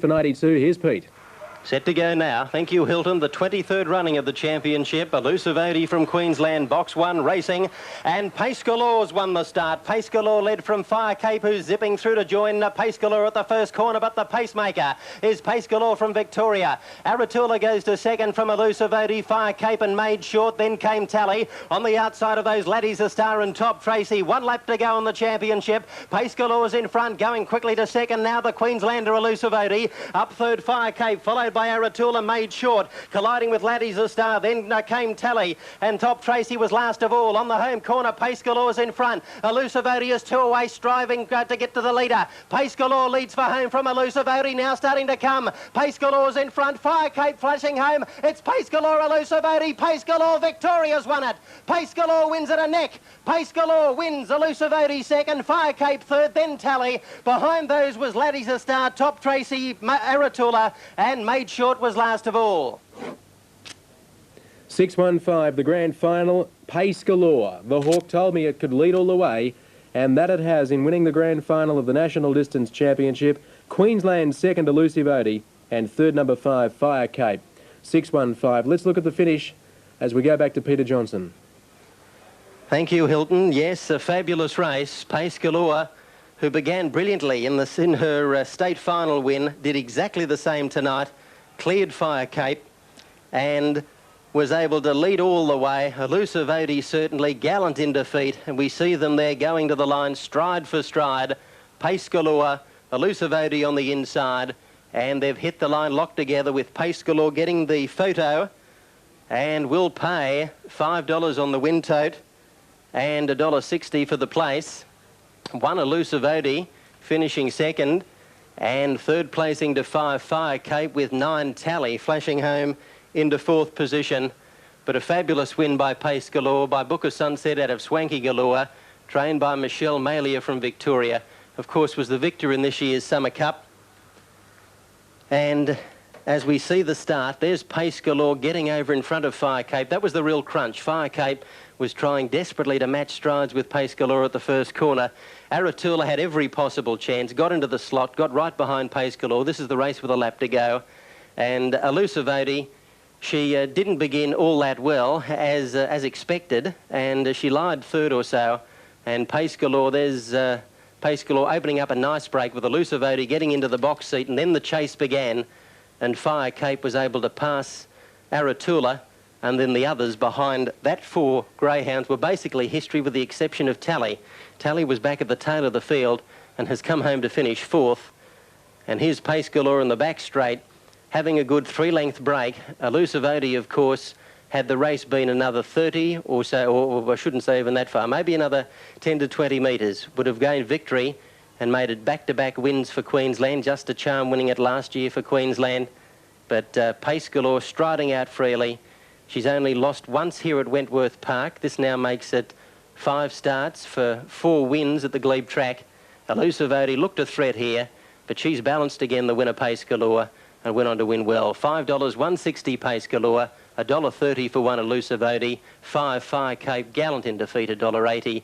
For 92, here's Pete. Set to go now. Thank you, Hilton. The 23rd running of the championship. Elusive Odie from Queensland, box 1 racing. And Pace Galore's won the start. Pace Galore led from Fire Cape, who's zipping through to join Pace Galore at the first corner, but the pacemaker is Pace Galore from Victoria. Aratula goes to second from Elusive Odie, Fire Cape and Made Short. Then came Tally. On the outside of those laddies, a star and Top Tracy. 1 lap to go on the championship. Pace Galore's in front, going quickly to second. Now the Queenslander Elusive Odie. Up third, Fire Cape, followed by Aratula, Made Short, colliding with Laddie's a star. Then came Tally, and Top Tracy was last of all. On the home corner, Pace Galore's in front. Elusive Odie is 2 away, striving to get to the leader. Pace Galore leads for home from Elusive Odie, now starting to come. Pace Galore's in front, Fire Cape flashing home. It's Pace Galore, Elusive Odie. Pace Galore, Victoria's won it. Pace Galore wins at a neck. Pace Galore wins, Elusive Odie second, Fire Cape third, then Tally. Behind those was Laddie's a star, Top Tracy, Aratula, and Made Short was last of all. 615, the grand final, Pace Galore. The Hawk told me it could lead all the way, and that it has in winning the grand final of the National Distance Championship. Queensland second, Elusive Odie, and third, number 5, Fire Cape. 615. Let's look at the finish as we go back to Peter Johnson. Thank you, Hilton. Yes, a fabulous race. Pace Galore, who began brilliantly in her state final win, did exactly the same tonight. Cleared Fire Cape and was able to lead all the way. Elusive Odie certainly gallant in defeat, and we see them there going to the line stride for stride. Pace Galore, Elusive Odie on the inside, and they've hit the line locked together with Pace Galore getting the photo, and will pay $5 on the win tote and $1.60 for the place. One Elusive Odie finishing second, and third placing to 5 Fire Cape with 9 Tally flashing home into 4th position. But a fabulous win by Pace Galore, by Book of Sunset out of Swanky Galore, trained by Michelle Malia from Victoria. Of course, was the victor in this year's Summer Cup. And as we see the start, there's Pace Galore getting over in front of Fire Cape. That was the real crunch. Fire Cape was trying desperately to match strides with Pace Galore at the first corner. Aratula had every possible chance, got into the slot, got right behind Pace Galore. This is the race with a lap to go. And Elusive Odie, she didn't begin all that well as expected, and she lied third or so. And Pace Galore, there's Pace Galore opening up a nice break with Elusive Odie getting into the box seat, and then the chase began, and Fire Cape was able to pass Aratula, and then the others behind that 4 greyhounds were basically history with the exception of Tally. Tally was back at the tail of the field and has come home to finish 4th. And here's Pace Galore in the back straight, having a good 3-length break. Elusive Odie, of course, had the race been another 30 or so, or I shouldn't say even that far, maybe another 10 to 20 metres, would have gained victory and made it back-to-back wins for Queensland. Just a charm winning it last year for Queensland. But Pace Galore striding out freely. She's only lost once here at Wentworth Park. This now makes it 5 starts for 4 wins at the Glebe track. Elusive Odie looked a threat here, but she's balanced again, the winner Pace Galore, and went on to win well. $5, $1.60 Pace Galore, $1.30 for 1 Elusive Odie, 5 Fire Cape, gallant in defeat, $1.80,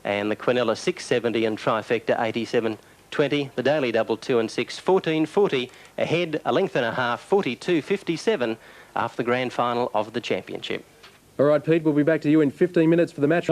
and the Quinella $6.70 and Trifecta $87.20. The Daily Double 2 and 6, $14.40, ahead a length and a half, $42.57 after the grand final of the championship. All right, Pete, we'll be back to you in 15 minutes for the match.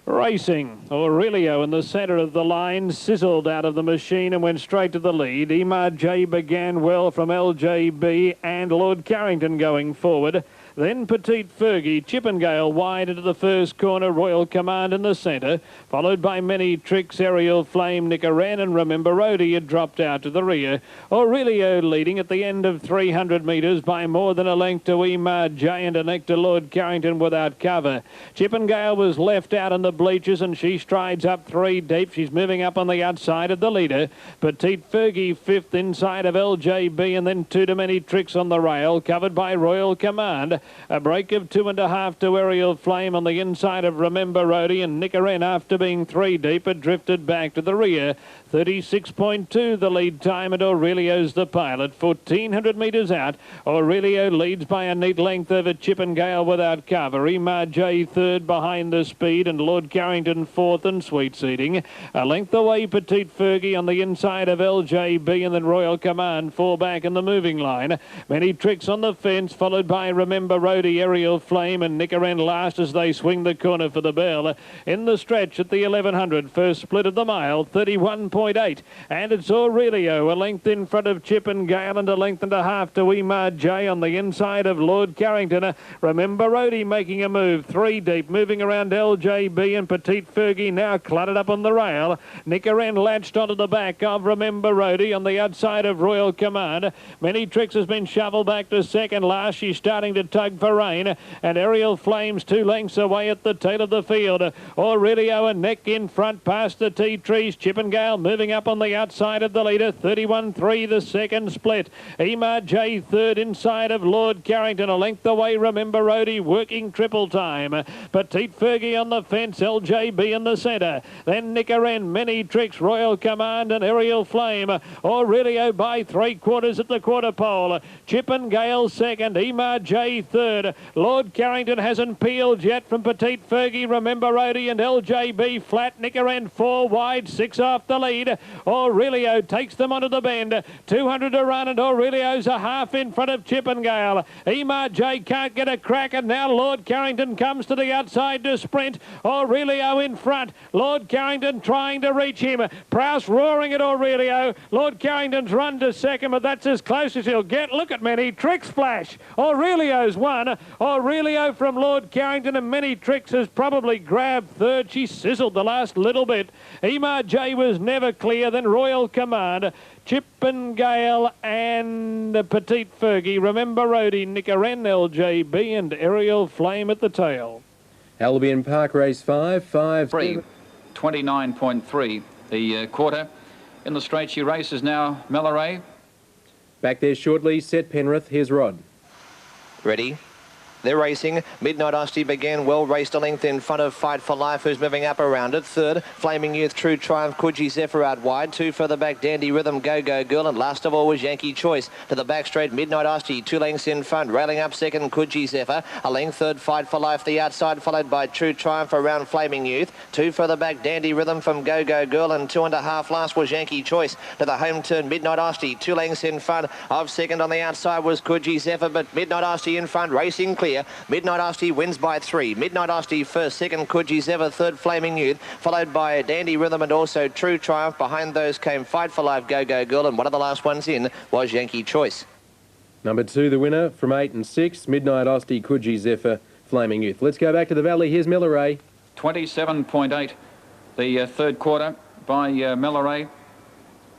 Racing, Aurelio in the centre of the line, sizzled out of the machine and went straight to the lead. Emar J began well from LJB and Lord Carrington going forward. Then Petite Fergie, Chippendale wide into the first corner, Royal Command in the centre, followed by Many Tricks, Aerial Flame, Nicaran, and Remember Rhodey had dropped out to the rear. Aurelio leading at the end of 300 metres by more than a length to Emar J and a neck to Lord Carrington without cover. Chippendale was left out on the bleachers and she strides up 3 deep. She's moving up on the outside of the leader. Petite Fergie 5th inside of LJB, and then 2 to Many Tricks on the rail, covered by Royal Command. A break of 2.5 to Aerial Flame on the inside of Remember Rhodey, and Nicaran, after being 3 deep, had drifted back to the rear. 36.2 the lead time, and Aurelio's the pilot. 1,400 metres out. Aurelio leads by a neat length over Chippendale without cover. Emar J third behind the speed, and Lord Carrington fourth and Sweet Seating. A length away, Petite Fergie on the inside of LJB, and then Royal Command fall back in the moving line. Many Tricks on the fence, followed by Remember Roadie, Aerial Flame, and Nickeren last as they swing the corner for the bell. In the stretch at the 1100, first split of the mile, 31.8, and it's Aurelio a length in front of Chippendale and a length and a half to Emar J on the inside of Lord Carrington. Remember Roadie making a move, 3 deep, moving around LJB, and Petite Fergie now cluttered up on the rail. Nickeren latched onto the back of Remember Roadie on the outside of Royal Command. Many Tricks has been shovelled back to second last. She's starting to tug for rain, and Aerial Flames 2 lengths away at the tail of the field. Aurelio a neck in front past the tea trees. Chippendale moving up on the outside of the leader, 31.3 the second split. Emar J third inside of Lord Carrington, a length away Remember Roadie working triple time. Petite Fergie on the fence, LJB in the centre. Then Nickeren, Many Tricks, Royal Command and Aerial Flame. Aurelio by 3/4 at the quarter pole. Chippendale second, Emar J third. Lord Carrington hasn't peeled yet from Petite Fergie, Remember Roadie and LJB flat. Nickeren 4 wide, 6 off the lead. Aurelio takes them onto the bend. 200 to run, and Aurelio's a half in front of Chippendale. Emar J can't get a crack, and now Lord Carrington comes to the outside to sprint. Aurelio in front. Lord Carrington trying to reach him. Prowse roaring at Aurelio. Lord Carrington's run to second, but that's as close as he'll get. Look at Many Tricks flash. Aurelio's won. Aurelio from Lord Carrington, and Many Tricks has probably grabbed third. She sizzled the last little bit. Emar J was never clear. Then Royal Command, Chippendale and Petite Fergie, Remember Roadie, Nickeren, LJB and Aerial Flame at the tail. Albion Park Race 5, 29.3 the quarter. In the straight she races now, Melloray. Back there shortly, set Penrith. Here's Rod. Ready. They're racing. Midnight Osti began well, raced a length in front of Fight for Life, who's moving up around it. Third, Flaming Youth, True Triumph, Coogee Zephyr out wide. 2 further back, Dandy Rhythm, Go Go Girl, and last of all was Yankee Choice. To the back straight, Midnight Osti, 2 lengths in front, railing up second, Coogee Zephyr. A length third, Fight for Life, the outside, followed by True Triumph around Flaming Youth. 2 further back, Dandy Rhythm from Go Go Girl, and 2.5 last was Yankee Choice. To the home turn, Midnight Osti, 2 lengths in front of second. On the outside was Coogee Zephyr, but Midnight Osti in front, racing clear. Midnight Osti wins by 3. Midnight Osti first, second Coogee Zephyr, third Flaming Youth, followed by Dandy Rhythm and also True Triumph. Behind those came Fight for Life, Go Go Girl, and one of the last ones in was Yankee Choice. Number 2, the winner from 8 and 6, Midnight Osti, Coogee Zephyr, Flaming Youth. Let's go back to the Valley. Here's Melloray. 27.8 the third quarter by Melloray.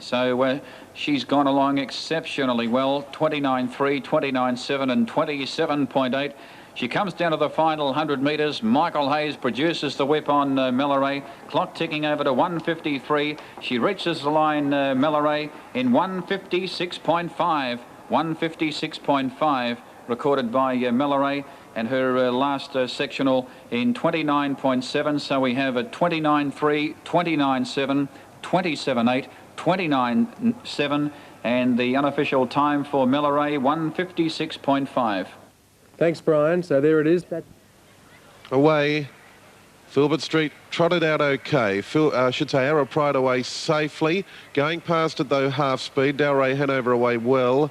So she's gone along exceptionally well. 29.3, 29.7 and 27.8. She comes down to the final 100 metres. Michael Hayes produces the whip on Melloray. Clock ticking over to 1:53. She reaches the line, Melloray, in 1:56.5. 1:56.5 recorded by Melloray, and her last sectional in 29.7. So we have a 29.3, 29.7, 27.8, 29.7, and the unofficial time for Melloray, 1:56.5. Thanks, Brian. So there it is. Away, Filbert Street trotted out okay. I should say Arrow Pride away safely. Going past it though, half speed. Dalray Hanover away well.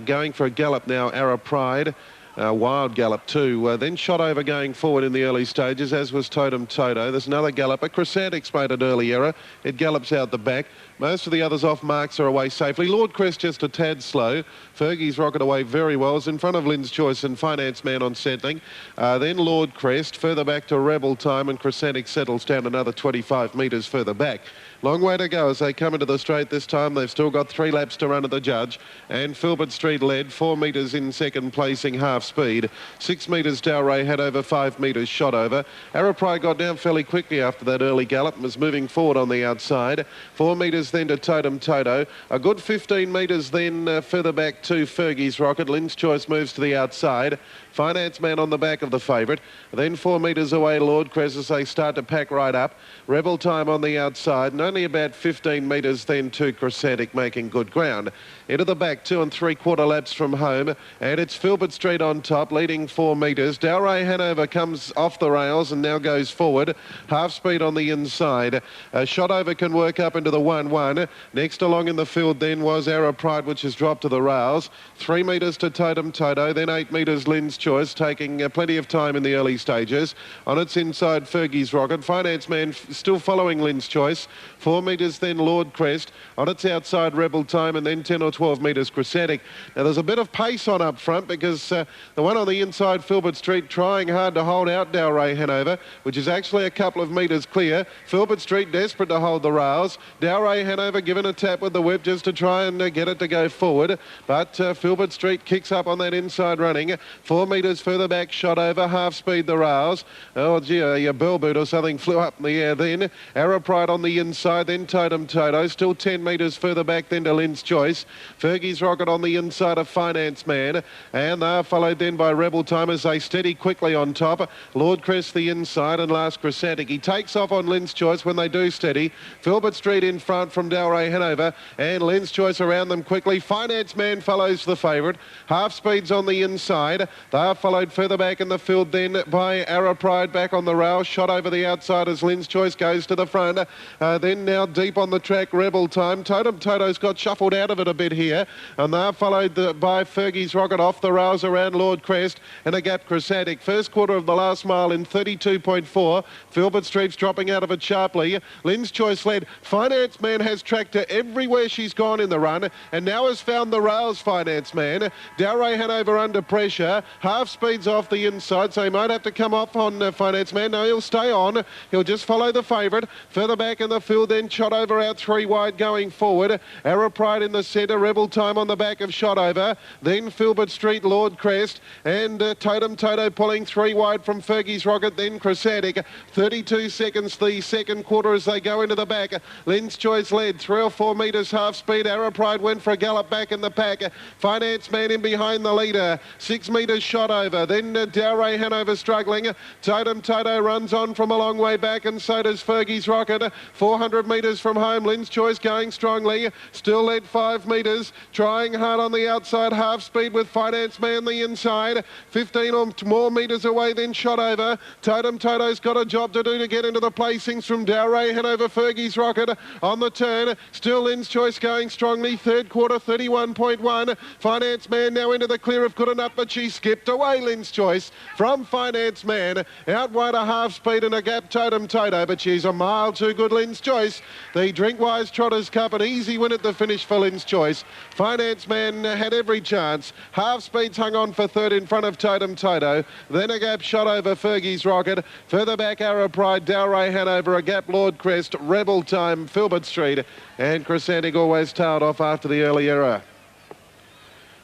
Going for a gallop now, Arrow Pride. Wild gallop too. Then shot over going forward in the early stages, as was Totem Toto. There's another galloper. Crescentix made an early error. It gallops out the back. Most of the others off marks are away safely. Lord Crest just a tad slow. Fergie's rocket away very well. It's in front of Lynn's Choice and Finance Man on settling. Then Lord Crest, further back to Rebel Time, and Crescentix settles down another 25 metres further back. Long way to go as they come into the straight this time. They've still got 3 laps to run at the judge. And Filbert Street led, 4 metres in second, placing half speed. 6 metres Dalray had over 5 metres shot over. Arrow Pride got down fairly quickly after that early gallop and was moving forward on the outside. 4 metres metres then to Totem Toto. A good 15 metres then further back to Fergie's Rocket. Lynn's Choice moves to the outside. Finance Man on the back of the favourite. Then 4 metres away, Lord Crest, as they start to pack right up. Rebel Time on the outside, and only about 15 metres then to Crescentic, making good ground. Into the back, 2 3/4 laps from home, and it's Filbert Street on top, leading 4 metres. Dalray Hanover comes off the rails and now goes forward. Half speed on the inside. Shotover can work up into the 1-1. Next along in the field then was Arrow Pride, which has dropped to the rails. 3 metres to Totem Toto, then 8 metres Lynn's Choice, taking plenty of time in the early stages. On its inside, Fergie's Rocket. Finance Man still following Lynn's Choice. 4 metres then Lord Crest. On its outside, Rebel Time, and then 10 or 12 metres Crescentic. Now there's a bit of pace on up front because the one on the inside, Filbert Street, trying hard to hold out Dalray Hanover, which is actually a couple of metres clear. Filbert Street desperate to hold the rails. Dalray Hanover given a tap with the whip just to try and get it to go forward, but Filbert Street kicks up on that inside running. 4 metres further back, Shotover, half speed the rails. Oh gee, a bell boot or something flew up in the air then. Arrow Pride on the inside, then Totem Toto, still 10 metres further back then to Lynn's Choice. Fergie's Rocket on the inside of Finance Man, and they are followed then by Rebel Time as they steady quickly on top. Lord Crest the inside, and last Crescentic. He takes off on Lynn's Choice when they do steady. Filbert Street in front from Dalray Hanover, and Lynn's Choice around them quickly. Finance Man follows the favourite. Half speeds on the inside. They are followed further back in the field then by Arrow Pride back on the rail. Shot over the outside as Lynn's Choice goes to the front. Then now deep on the track, Rebel Time. Totem Toto's got shuffled out of it a bit here, and they're followed by Fergie's Rocket off the rails around Lord Crest, and a gap Crescentic. First quarter of the last mile in 32.4. Filbert Street's dropping out of it sharply. Lynn's Choice led. Finance Man has tracked her everywhere she's gone in the run, and now has found the rails, Finance Man. Dalray Hanover under pressure. Half speed's off the inside, so he might have to come off on Finance Man. No, he'll stay on. He'll just follow the favourite. Further back in the field then, Shotover out 3 wide going forward. Arrow Pride in the centre, Rebel Time on the back of Shotover. Then Filbert Street, Lord Crest, and Totem Toto pulling 3 wide from Fergie's Rocket, then Crescentic. 32 seconds the second quarter as they go into the back. Lynn's Choice led 3 or 4 metres half speed. Arrow Pride went for a gallop back in the pack. Finance Man in behind the leader. 6 metres Shotover. Then Dalray Hanover struggling. Totem Toto runs on from a long way back, and so does Fergie's Rocket. 400 metres from home. Lynn's Choice going strongly. Still led 5 metres. Trying hard on the outside, half speed with Finance Man the inside. 15 or more metres away, then Shotover. Totem Toto's got a job to do to get into the placings from Dalray Hanover. Fergie's Rocket on the turn. Still Lynn's Choice going strongly. Third quarter, 31.1. Finance Man now into the clear of good enough, but she skipped away, Lynn's Choice, from Finance Man. Out wide a half speed and a gap, Totem Toto, but she's a mile too good, Lynn's Choice. The Drinkwise Trotters Cup, an easy win at the finish for Lynn's Choice. Finance Man had every chance. Half speeds hung on for third in front of Totem Toto. Then a gap shot over Fergie's Rocket. Further back, Arrow Pride, Dalray Hanover, a gap, Lord Crest, Rebel Time, Filbert Street, and Crescentic always tailed off after the early error.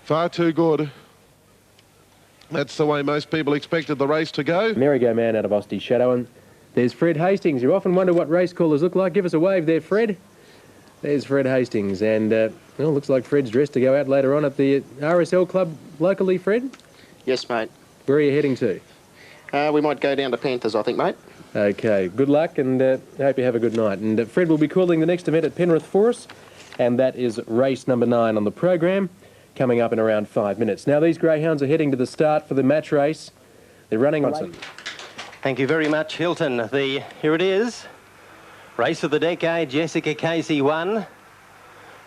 Far too good. That's the way most people expected the race to go. Merry-go-man out of Austin Shadow, and there's Fred Hastings. You often wonder what race callers look like. Give us a wave there, Fred. There's Fred Hastings, and well, looks like Fred's dressed to go out later on at the RSL club locally, Fred? Yes, mate. Where are you heading to? We might go down to Panthers, I think, mate. Okay, good luck, and I hope you have a good night. And Fred will be calling the next event at Penrith for us, and that is race number 9 on the program, coming up in around 5 minutes. Now, these greyhounds are heading to the start for the match race. They're running on. Thank you very much, Hilton. Here it is. Race of the decade, Jessica Casey 1.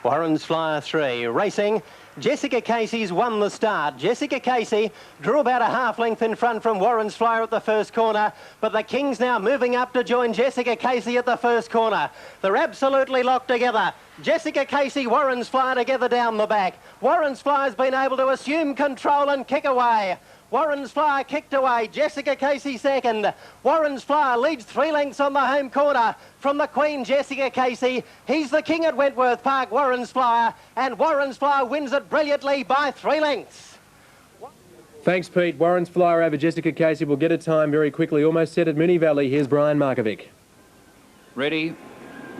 Warren's Flyer 3. Racing. Jessica Casey's won the start. Jessica Casey drew about a half length in front from Warren's Flyer at the first corner, but the Kings now moving up to join Jessica Casey at the first corner. They're absolutely locked together. Jessica Casey, Warren's Flyer together down the back. Warren's Flyer's been able to assume control and kick away. Warren's Flyer kicked away. Jessica Casey second. Warren's Flyer leads 3 lengths on the home corner from the Queen, Jessica Casey. He's the king at Wentworth Park, Warren's Flyer, and Warren's Flyer wins it brilliantly by 3 lengths. Thanks, Pete. Warren's Flyer over Jessica Casey will get a time very quickly. Almost set at Moonee Valley. Here's Brian Markovic. Ready,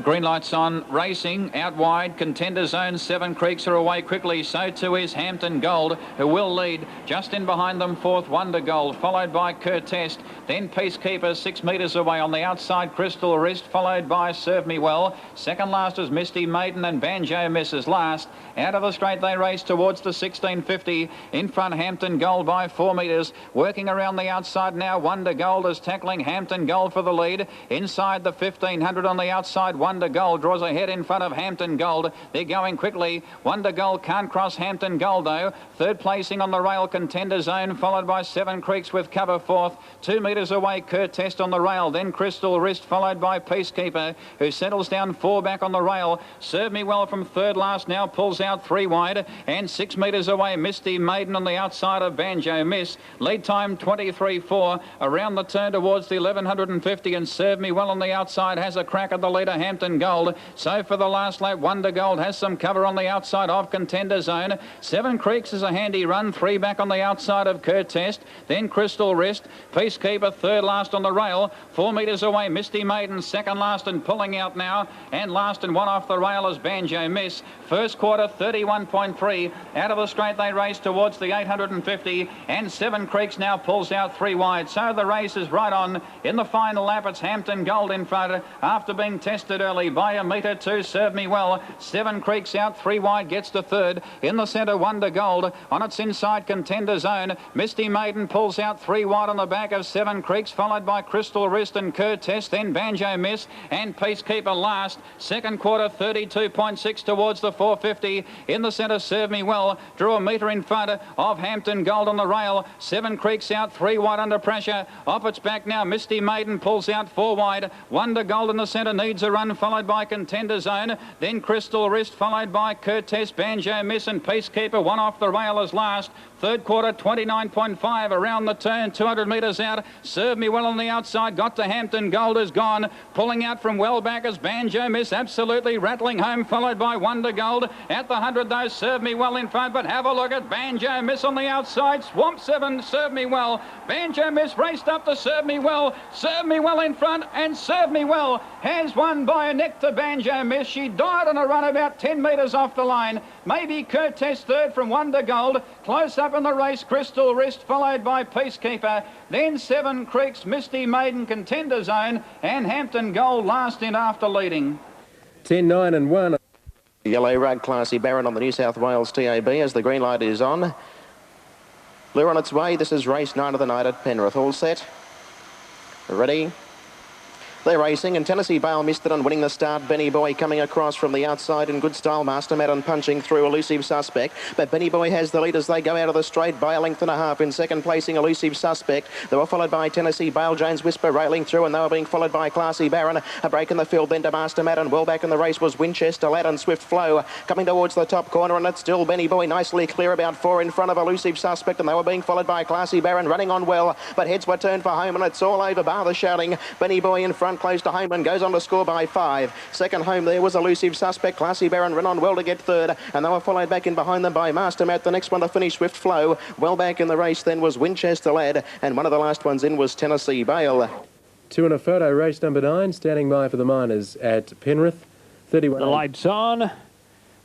Green lights on, racing, out wide, Contender Zone, Seven Creeks are away quickly, so too is Hampton Gold, who will lead. Just in behind them, fourth, Wonder Gold, followed by Curtest, then Peacekeeper, 6 metres away on the outside, Crystal Wrist, followed by Serve Me Well. Second last is Misty Maiden and Banjo Misses last. Out of the straight they race towards the 1650. In front, Hampton Gold by 4 metres. Working around the outside now, Wonder Gold is tackling Hampton Gold for the lead. Inside the 1500 on the outside, Wonder Gold draws ahead in front of Hampton Gold. They're going quickly. Wonder Gold can't cross Hampton Gold though. Third placing on the rail, Contender Zone, followed by Seven Creeks with cover fourth. 2 metres away, Curtest on the rail. Then Crystal Wrist, followed by Peacekeeper, who settles down 4 back on the rail. Serve Me Well from third last now, pulls out 3 wide. And 6 metres away, Misty Maiden on the outside of Banjo Miss. Lead time 23.4. Around the turn towards the 1150, and Serve Me Well on the outside has a crack at the leader, Hampton Gold. So for the last lap, Wonder Gold has some cover on the outside of Contender Zone. Seven Creeks is a handy run, 3 back on the outside of Curtest. Then Crystal Wrist, Peacekeeper third last on the rail. 4 metres away, Misty Maiden second last and pulling out now. And last and 1 off the rail is Banjo Miss. First quarter 31.3. Out of the straight they race towards the 850, and Seven Creeks now pulls out 3 wide. So the race is right on. In the final lap, it's Hampton Gold in front after being tested early by 1 metre to Serve Me Well. Seven Creeks out 3 wide, gets to third. In the centre, Wonder Gold. On its inside, Contender Zone. Misty Maiden pulls out 3 wide on the back of Seven Creeks, followed by Crystal Wrist and Curtest, then Banjo Miss and Peacekeeper last. Second quarter 32.6 towards the 450. In the centre, Serve Me Well. Drew 1 metre in front of Hampton Gold on the rail. Seven Creeks out 3 wide under pressure. Off its back now, Misty Maiden pulls out 4 wide. Wonder Gold in the centre needs a run, followed by Contender Zone. Then Crystal Wrist, followed by Curtest, Banjo Miss and Peacekeeper. 1 off the rail as last. Third quarter 29.5 around the turn, 200 metres out. Serve Me Well on the outside, got to Hampton Gold, is gone. Pulling out from well back as Banjo Miss, absolutely rattling home, followed by Wonder Gold. At the 100 though, Serve Me Well in front, but have a look at Banjo Miss on the outside. Swamp 7, Serve Me Well. Banjo Miss raced up to Serve Me Well. Serve Me Well in front, and Serve Me Well has won by a neck to Banjo Miss. She died on a run about 10 metres off the line. Maybe Curtest third from Wonder Gold. Close up in the race, Crystal Wrist, followed by Peacekeeper. Then Seven Creeks, Misty Maiden, Contender Zone, and Hampton Gold last in after leading. 10, 9 and 1. Yellow Rug, Classy Baron on the New South Wales TAB as the green light is on. Lure on its way. This is race 9 of the night at Penrith. All set. Ready. They're racing, and Tennessee Bale missed it on winning the start. Benny Boy coming across from the outside in good style. Master Madden punching through Elusive Suspect, but Benny Boy has the lead as they go out of the straight by 1.5 lengths. In second placing, Elusive Suspect. They were followed by Tennessee Bale, James Whisper railing through, and they were being followed by Classy Baron. A break in the field then to Master Madden. Well back in the race was Winchester Lad and Swift Flow coming towards the top corner, and it's still Benny Boy nicely clear, about 4 in front of Elusive Suspect, and they were being followed by Classy Baron running on well, but heads were turned for home, and it's all over bar the shouting. Benny Boy in front, close to home, and goes on to score by 5. Second home there was Elusive Suspect. Classy Baron ran on well to get third, and they were followed back in behind them by Master Matt. The next one to finish, Swift Flow. Well back in the race then was Winchester Lad, and one of the last ones in was Tennessee Bale. 2 and a photo, race number 9, standing by for the miners at Penrith. 31. The lights on.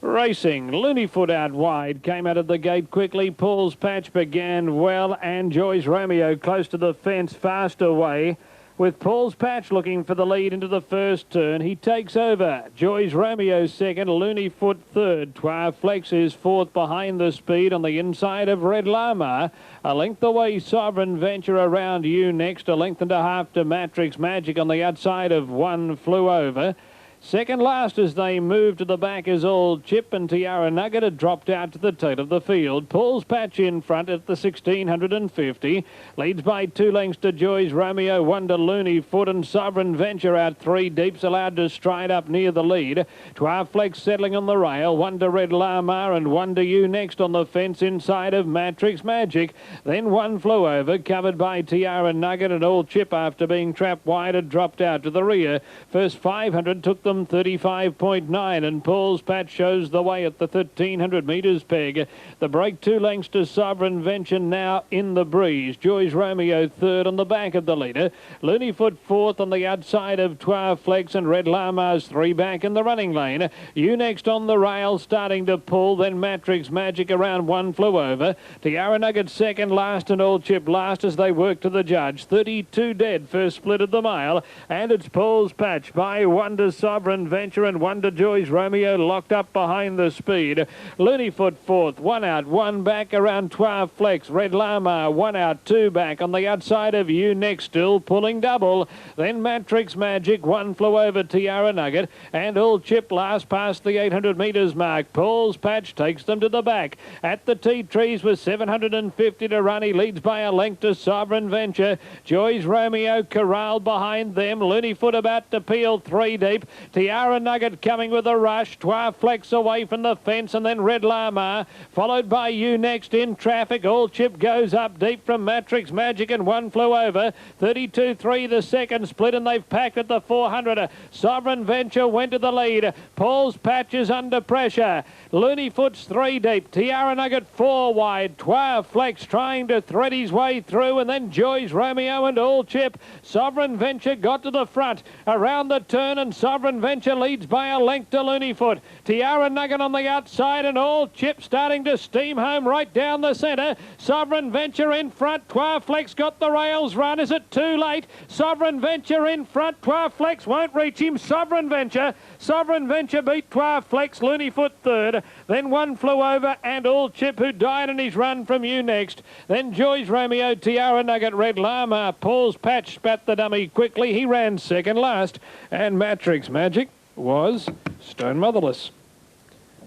Racing, Looneyfoot out wide, came out of the gate quickly. Paul's Patch began well, and Joyce Romeo close to the fence, fast away. With Paul's Patch looking for the lead into the first turn, he takes over. Joyce Romeo second, Looneyfoot third. Trois Flex is fourth behind the speed on the inside of Red Llama. A length away, Sovereign Venture around you next. 1.5 lengths to Matrix Magic on the outside of One Flew Over. Second last as they move to the back is Old Chip, and Tiara Nugget had dropped out to the tail of the field. Paul's Patch in front at the 1650. Leads by 2 lengths to Joyce Romeo, 1 to Looneyfoot, and Sovereign Venture out 3 deeps, allowed to stride up near the lead. Trois Flex settling on the rail, 1 to Red Llama and 1 to You next on the fence inside of Matrix Magic. Then One Flew Over, covered by Tiara Nugget, and Old Chip after being trapped wide had dropped out to the rear. First 500 took the them 35.9, and Paul's Patch shows the way at the 1,300 metres peg. The break 2 lengths to Sovereign Venture now in the breeze. Joy's Romeo third on the back of the leader. Looneyfoot fourth on the outside of Trois Flex, and Red Llama's 3 back in the running lane. You next on the rail, starting to pull, then Matrix Magic around 1 flew over. Tiara Nugget second, last, and All Chip last as they work to the judge. 32 dead, first split of the mile, and it's Paul's Patch by 1 to Sovereign Venture and 1 to Joy's Romeo, locked up behind the speed. Looneyfoot fourth, 1 out, 1 back around Trois Flex. Red Llama 1 out, 2 back on the outside of You Next, still pulling double. Then Matrix Magic, 1 flew over Tiara Nugget, and All Chip last past the 800 metres mark. Paul's Patch takes them to the back. At the Tea Trees with 750 to run, he leads by a length to Sovereign Venture. Joy's Romeo corralled behind them. Looneyfoot about to peel 3 deep. Tiara Nugget coming with a rush. Trois Flex away from the fence, and then Red Llama followed by You Next in traffic. All Chip goes up deep from Matrix Magic, and 1 flew over. 32.3 the second split, and they've packed at the 400. Sovereign Venture went to the lead. Paul's Patch is under pressure. Looneyfoot's 3 deep. Tiara Nugget 4 wide. Trois Flex trying to thread his way through, and then Joy's Romeo and All Chip. Sovereign Venture got to the front around the turn, and Sovereign Venture leads by a length to Looneyfoot. Tiara Nugget on the outside, and All Chip starting to steam home right down the centre. Sovereign Venture in front. Trois Flex got the rails run. Is it too late? Sovereign Venture in front. Trois Flex won't reach him. Sovereign Venture beat Trois Flex. Looneyfoot third. Then 1 flew over, and All Chip, who died in his run from You Next. Then Joy's Romeo, Tiara Nugget, Red Llama. Paul's Patch spat the dummy quickly. He ran second last, and Matrix Magic was stone motherless.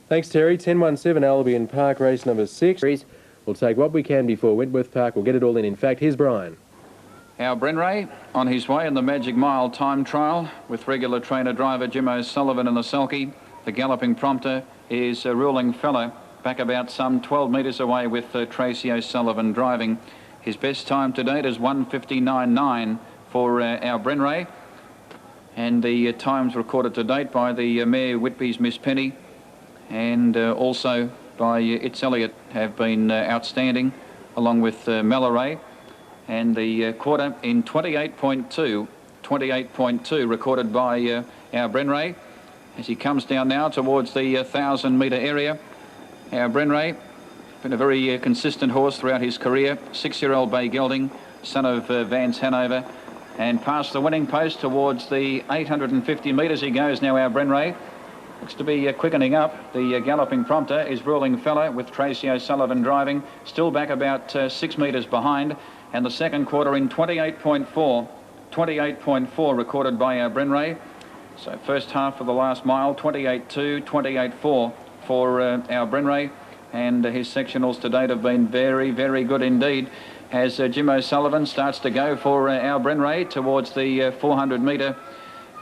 Thanks, Terry. 10-1-7 Albion Park, race number 6. We'll take what we can before Wentworth Park. We'll get it all in. In fact, here's Brian. Our Brenray on his way in the Magic Mile time trial with regular trainer driver Jim O'Sullivan in the sulky. The Galloping Prompter is a ruling fellow back about some 12 metres away with Tracy O'Sullivan driving. His best time to date is 1:59.9 for our Brenray, and the times recorded to date by the mare Whitby's Miss Penny and also by It's Elliott have been outstanding, along with Malaray. And the quarter in 28.2 recorded by our Brenray as he comes down now towards the 1,000-metre area. Our Brenray, been a very consistent horse throughout his career. 6-year-old Bay Gelding, son of Vance Hanover, and past the winning post towards the 850 metres he goes now. Our Brenray looks to be quickening up. The Galloping Prompter is ruling fellow with Tracy O'Sullivan driving, still back about 6 metres behind. And the second quarter in 28.4 recorded by our Brenray. So first half of the last mile, 28.2, 28.4 for our Brenray. And his sectionals to date have been very, very good indeed. As Jim O'Sullivan starts to go for our Brenray towards the 400-metre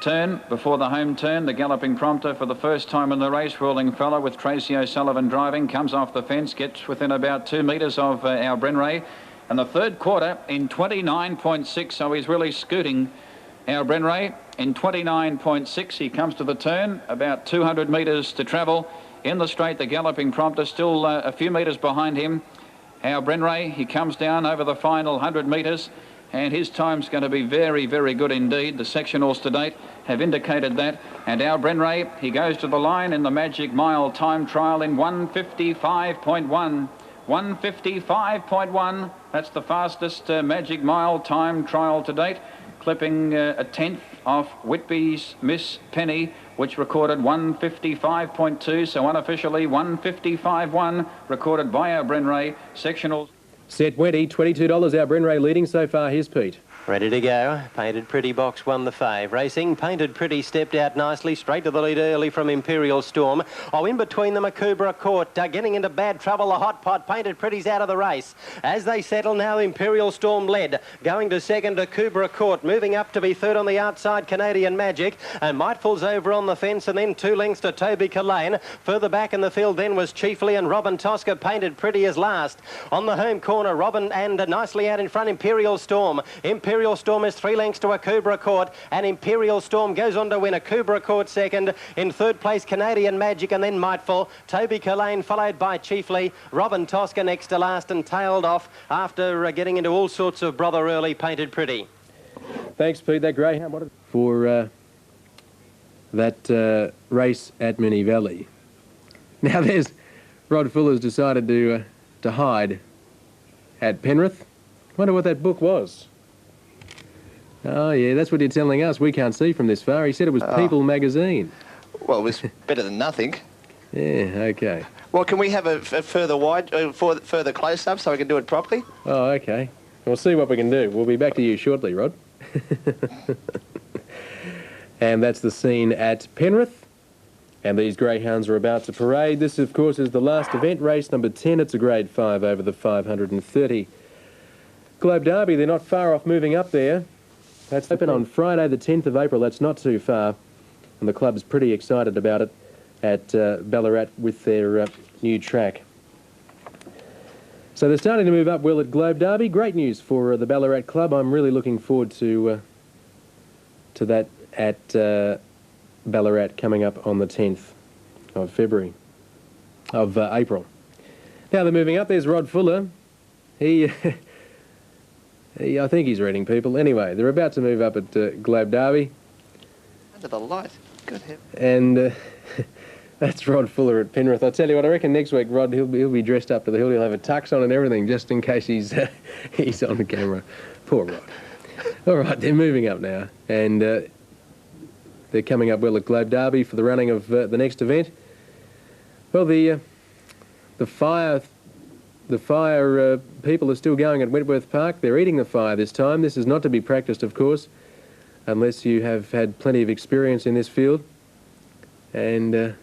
turn. Before the home turn, the Galloping Prompter for the first time in the race, ruling fellow with Tracy O'Sullivan driving, comes off the fence, gets within about 2 metres of our Brenray. And the third quarter in 29.6, so he's really scooting our Brenray. In 29.6, he comes to the turn, about 200 metres to travel. In the straight, the Galloping Prompter still a few metres behind him. Our Brenray, he comes down over the final 100 metres, and his time's going to be very, very good indeed. The sectionals to date have indicated that. And our Brenray, he goes to the line in the Magic Mile time trial in 1:55.1. 1:55.1, that's the fastest Magic Mile time trial to date, clipping a tenth off Whitby's Miss Penny, which recorded 1:55.2, so unofficially 1:55.1 recorded by our Brenray. Sectionals. Set Wendy, $22. Our Brenray leading so far. Here's Pete. Ready to go. Painted Pretty Box won the fave. Racing, Painted Pretty stepped out nicely, straight to the lead early from Imperial Storm. Oh, in between them, a Kubra Court. Getting into bad trouble, the Hot Pot. Painted Pretty's out of the race. As they settle now, Imperial Storm led. Going to second to Kubra Court. Moving up to be third on the outside, Canadian Magic. And Mightful's over on the fence, and then 2 lengths to Toby Calane. Further back in the field then was Chiefly and Robin Tosca. Painted Pretty is last. On the home corner, Robin, and nicely out in front, Imperial Storm. Imperial Imperial Storm is 3 lengths to Akubra Court, and Imperial Storm goes on to win. Akubra Court second. In third place, Canadian Magic, and then Mightful. Toby Culane followed by Chiefly. Robin Tosca next to last and tailed off after getting into all sorts of brother early, Painted Pretty. Thanks, Pete. That greyhound for that race at Minnie Valley. Now there's Rod Fuller's decided to hide at Penrith. Wonder what that book was. Oh yeah, that's what you're telling us. We can't see from this far. He said it was People magazine. Well, it was better than nothing. Yeah, okay. Well, can we have a further further close-up so we can do it properly? Oh, okay. We'll see what we can do. We'll be back to you shortly, Rod. And that's the scene at Penrith. And these greyhounds are about to parade. This, of course, is the last event, race number 10. It's a grade 5 over the 530. Globe Derby, they're not far off moving up there. That's open on Friday the 10th of April. That's not too far. And the club's pretty excited about it at Ballarat with their new track. So they're starting to move up well at Globe Derby. Great news for the Ballarat club. I'm really looking forward to that at Ballarat coming up on the 10th of April. Now they're moving up. There's Rod Fuller. I think he's reading people. Anyway, they're about to move up at Globe Derby. Under the light. Good heavens. And that's Rod Fuller at Penrith. I tell you what, I reckon next week Rod he'll be dressed up to the hill. He'll have a tux on and everything, just in case he's on the camera. Poor Rod. All right, they're moving up now, and they're coming up well at Globe Derby for the running of the next event. Well, the fire people are still going at Wentworth Park. They're eating the fire this time. This is not to be practiced, of course, unless you have had plenty of experience in this field. And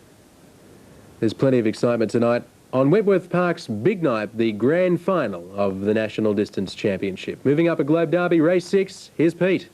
there's plenty of excitement tonight on Wentworth Park's big night, the grand final of the National Distance Championship. Moving up at Globe Derby, race 6, here's Pete.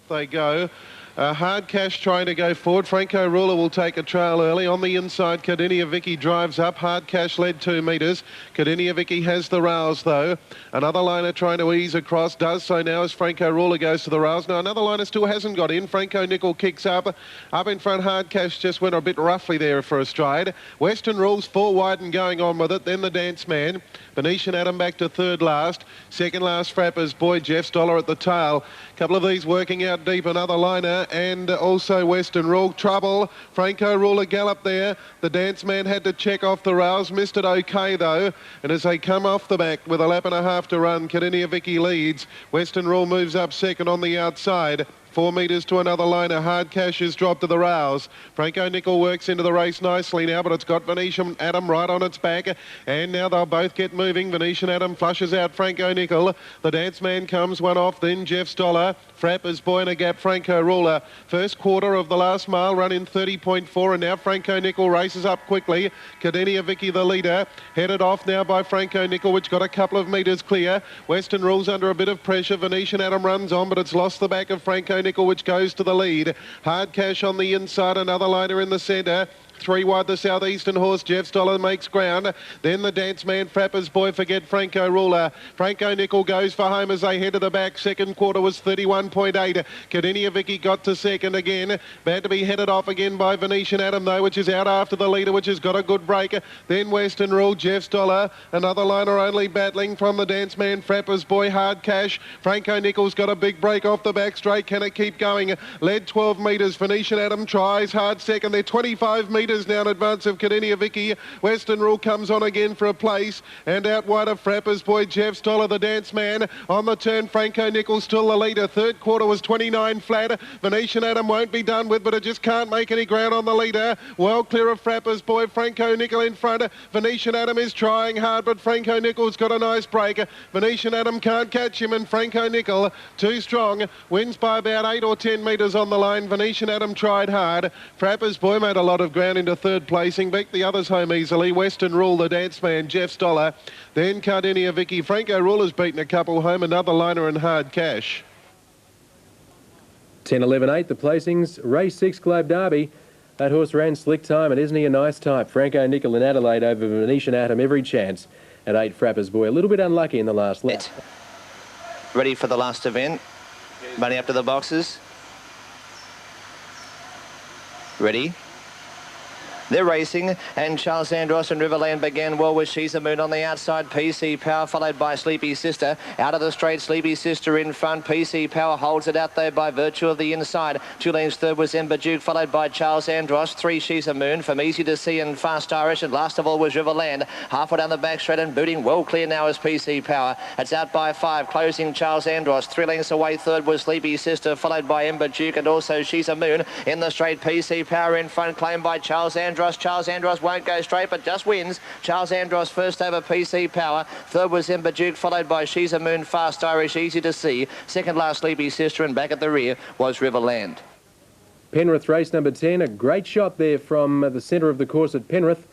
They go. Hard Cash trying to go forward. Franco Ruler will take a trail early. On the inside, Cardinia Vicky drives up. Hard Cash led 2 metres. Cardinia Vicky has the rails, though. Another liner trying to ease across. Does so now as Franco Ruler goes to the rails. Now, another liner still hasn't got in. Franco Nickel kicks up. Up in front, Hard Cash just went a bit roughly there for a stride. Western Rules 4 wide and going on with it. Then the Dance Man. Venetian Adam back to third last. Second last, Frapper's Boy, Jeff Stoller at the tail. Couple of these working out deep. Another liner and also Western Rule. Trouble. Franco Ruler gallop there. The Dance Man had to check off the rails. Missed it okay though. And as they come off the back with a lap and a half to run, Cardinia Vicky leads. Western Rule moves up second on the outside. 4 metres to another liner. Hard Cash is dropped to the rails. Franco Nickel works into the race nicely now, but it's got Venetian Adam right on its back. And now they'll both get moving. Venetian Adam flushes out Franco Nickel. The Dance Man comes one off, then Jeff Stoller. Frapper's Boy in a gap, Franco Ruler. First quarter of the last mile run in 30.4, and now Franco Nickel races up quickly. Cardinia Vicky the leader. Headed off now by Franco Nickel, which got a couple of metres clear. Western Rules under a bit of pressure. Venetian Adam runs on, but it's lost the back of Franco Nickel, which goes to the lead. Hard Cash on the inside, another liner in the centre. 3 wide the southeastern horse, Jeff Stoller makes ground. Then the Dance Man, Frapper's Boy, forget Franco Ruler. Franco Nickel goes for home as they head to the back. Second quarter was 31.8. Cardinia Vicky got to second again. Bad to be headed off again by Venetian Adam though, which is out after the leader, which has got a good break. Then Western Rule, Jeff Stoller. Another liner only battling from the Dance Man, Frapper's Boy, Hard Cash. Franco Nickel's got a big break off the back straight. Can it keep going? Led 12 metres. Venetian Adam tries hard second. They're 25 metres now in advance of Cardinia Vicky. Western Rule comes on again for a place, and out wide of Frapper's Boy, Jeff Stoller, the Dance Man. On the turn, Franco Nickel still the leader. Third quarter was 29 flat. Venetian Adam won't be done with, but it just can't make any ground on the leader. Well clear of Frapper's Boy, Franco Nickel in front. Venetian Adam is trying hard, but Franco Nickel's got a nice break. Venetian Adam can't catch him, and Franco Nickel, too strong, wins by about 8 or 10 metres on the line. Venetian Adam tried hard. Frapper's Boy made a lot of ground into third placing, beat the others home easily. Western Rule, the Dance Man, Jeff Stoller. Then Cardinia Vicky. Franco Rule has beaten a couple home, another liner and Hard Cash. 10, 11, 8, the placings. Race 6, Globe Derby. That horse ran slick time, and isn't he a nice type? Franco Nickel in Adelaide over Venetian Atom, every chance at 8, Frapper's Boy. A little bit unlucky in the last lap. Ready for the last event. Running up to the boxes. Ready. They're racing, and Charles Andros and Riverland began well with She's a Moon on the outside. PC Power followed by Sleepy Sister. Out of the straight, Sleepy Sister in front. PC Power holds it out there by virtue of the inside. 2 lanes third was Ember Duke, followed by Charles Andros. 3 She's a Moon from Easy to See and Fast Irish, and last of all was Riverland. Halfway down the back straight and booting well clear now is PC Power. It's out by 5, closing Charles Andros. 3 lengths away third was Sleepy Sister, followed by Ember Duke and also She's a Moon. In the straight, PC Power in front, claimed by Charles Andros. Charles Andros won't go straight, but just wins. Charles Andros first over PC Power. Third was Ember Duke, followed by She's a Moon, Fast Irish, Easy to See. Second last, Sleepy Sister, and back at the rear was Riverland. Penrith race number 10, a great shot there from the centre of the course at Penrith.